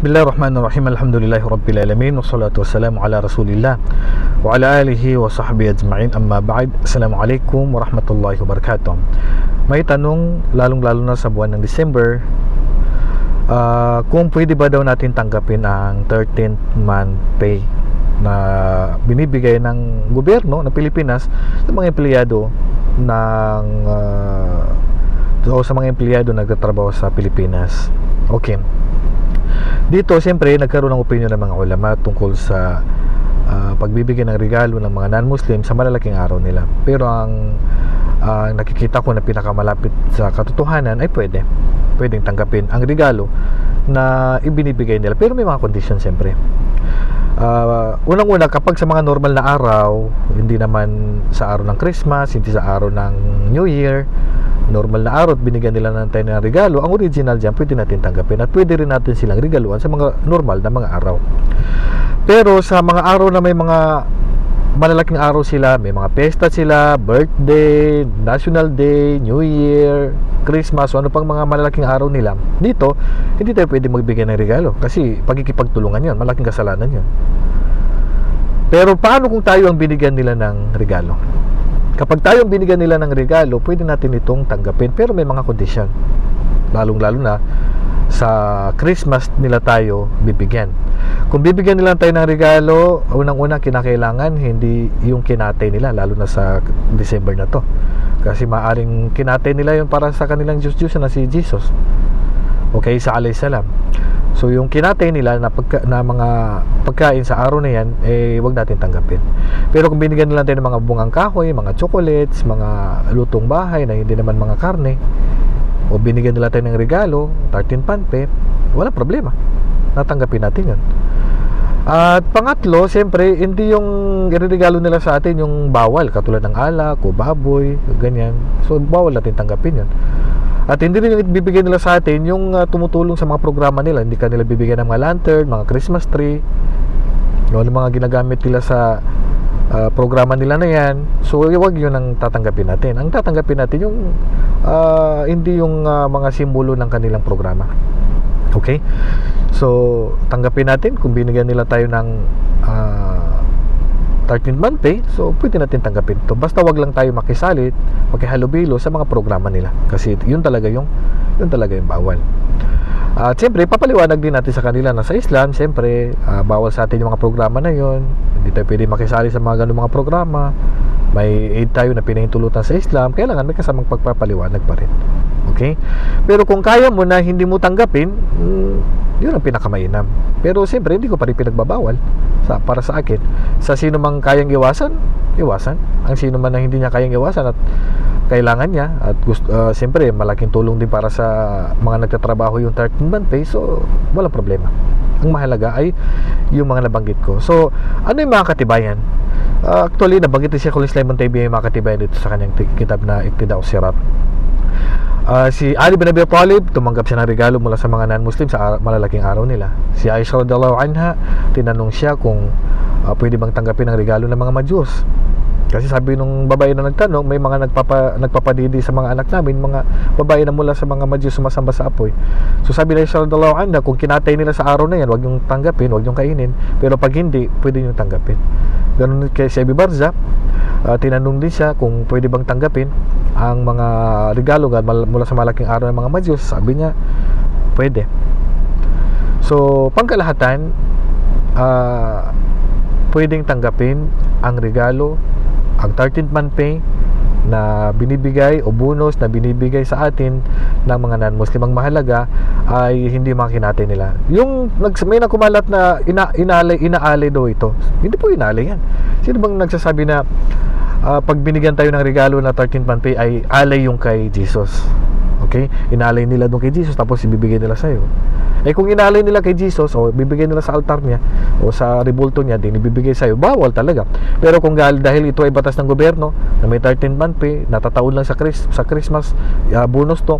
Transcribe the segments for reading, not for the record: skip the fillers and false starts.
Bismillahirrahmanirrahim. Alhamdulillahi Rabbil Alamin. Wassalatu wassalamu ala Rasulillah wa ala alihi wa sahbihi ajma'in. Amma ba'd. Assalamualaikum warahmatullahi wabarakatuh. May tanong, lalong-lalo na sa buwan ng December, kung pwede ba daw natin tanggapin ang 13th month pay na binibigay ng gobyerno ng Pilipinas sa mga empleyado ng sa mga empleyado na nagtatrabaho sa Pilipinas. Okay. Dito, siyempre, nagkaroon ng opinion ng mga ulama tungkol sa pagbibigay ng regalo ng mga non-Muslim sa malalaking araw nila. Pero ang nakikita ko na pinakamalapit sa katotohanan ay pwedeng tanggapin ang regalo na ibinibigay nila. Pero may mga condition, siyempre. Unang-una, kapag sa mga normal na araw, hindi naman sa araw ng Christmas, hindi sa araw ng New Year, normal na araw at binigyan nila ng regalo, ang original dyan pwede natin tanggapin at pwede rin natin silang regaluan sa mga normal na mga araw. Pero sa mga araw na may mga malalaking araw sila, may mga pesta sila, birthday, National Day, New Year, Christmas, o ano pang mga malalaking araw nila, dito hindi tayo pwede magbigay ng regalo kasi pagkikipagtulungan yun, malaking kasalanan yun. Pero paano kung tayo ang binigyan nila ng regalo? Kapag tayo ang binigyan nila ng regalo, pwede natin itong tanggapin, pero may mga kondisyon. Lalong-lalo na sa Christmas nila tayo bibigyan. Kung bibigyan nila tayo ng regalo, unang-una kinakailangan hindi yung kinatay nila, lalo na sa December na to. Kasi maaring kinatay nila yun para sa kanilang Diyos na si Jesus. Okay, sa alayhi salam. So yung kinatay nila na mga pagkain sa araw na yan, wag natin tanggapin. Pero kung binigyan nila tayo ng mga bungang kahoy, mga chocolates, mga lutong bahay na hindi naman mga karne, o binigyan nila tayo ng regalo, 13 panpe, wala problema. Natanggapin natin yun. At pangatlo, siyempre, hindi yung iregalo nila sa atin yung bawal, katulad ng alak o baboy, ganyan. So bawal natin tanggapin yun. At hindi rin yung bibigyan nila sa atin yung tumutulong sa mga programa nila. Hindi kanila bibigyan ng mga lantern, mga Christmas tree, o mga ginagamit nila sa programa nila na yan. So wag yun ang tatanggapin natin. Ang tatanggapin natin yung hindi yung mga simbolo ng kanilang programa. Okay? So tanggapin natin kung binigyan nila tayo ng 13th month pay, so pwede natin tanggapin ito. Basta wag lang tayo makisalit, makihalubilo sa mga programa nila. Kasi yun talaga yung bawal. At siyempre, papaliwanag din natin sa kanila na sa Islam, siyempre, bawal sa atin yung mga programa na yun. Hindi tayo pwede makisali sa mga ganung mga programa. May aid tayo na pinahintulutan sa Islam, kailangan may kasamang pagpapaliwanag pa rin. Okay? Pero kung kaya mo na hindi mo tanggapin, yun ang pinakamainam. Pero siyempre, hindi ko pa rin pinagbabawal para sa akin. Sa sino mang kayang iwasan. Ang sino man na hindi niya kayang iwasan at kailangan niya, at siyempre, malaking tulong din para sa mga nagtatrabaho yung 13th month pay, so walang problema. Ang mahalaga ay yung mga nabanggit ko. So, ano yung mga katibayan? Actually, nabanggit ni Sheikhul Islam Ibn Taymiyyah yung mga katibayan dito sa kanyang kitab na Iqtida'us Sirat. Si Ali bin Abi Talib, tumanggap siya ng regalo mula sa mga non-Muslim sa malalaking araw nila. Si Aisha radhiyallahu anha, tinanong siya kung pwede bang tanggapin ang regalo ng mga Madyus. Kasi sabi nung babae na nagtanong, may mga nagpapadidi sa mga anak namin, mga babae na mula sa mga Madyus sumasamba sa apoy. So sabi ni Aisha radhiyallahu anha, kung kinatay nila sa araw na yan, huwag yung tanggapin, huwag yung kainin. Pero pag hindi, pwede yung tanggapin. Ganun kay si Abi Barza, tinanong din siya kung pwede bang tanggapin ang mga regalo mula sa malaking araw ng mga Madyus. Sabi niya, pwede. So, pangkalahatan, pwedeng tanggapin ang regalo, ang 13th month pay na binibigay o bonus na binibigay sa atin ng mga non-Muslim. Ang mahalaga ay hindi makinatay nila. Yung may nakumalat na inaalay daw ito. Hindi po inaalay yan. Sino bang nagsasabi na pag binigyan tayo ng regalo na 13th month pay ay alay yung kay Jesus? Okay? Inalay nila doon kay Jesus tapos ibibigay nila sa'yo. Kung inalay nila kay Jesus o bibigay nila sa altar niya o sa rebulto niya din ibibigay sa'yo, bawal talaga. Pero kung dahil ito ay batas ng gobyerno na may 13th month pay, natataon lang sa Christmas, bonus to,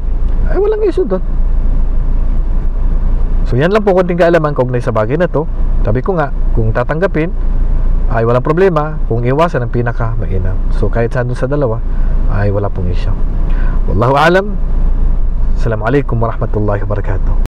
ay walang issue doon. So yan lang po konting kaalaman kaugnay sa bagay na to. Sabi ko nga, kung tatanggapin ay walang problema, kung iwasan ang pinaka-mainam. So kahit saan doon sa dalawa ay wala pong issue. Wallahu a'lam. Assalamualaikum warahmatullahi wabarakatuh.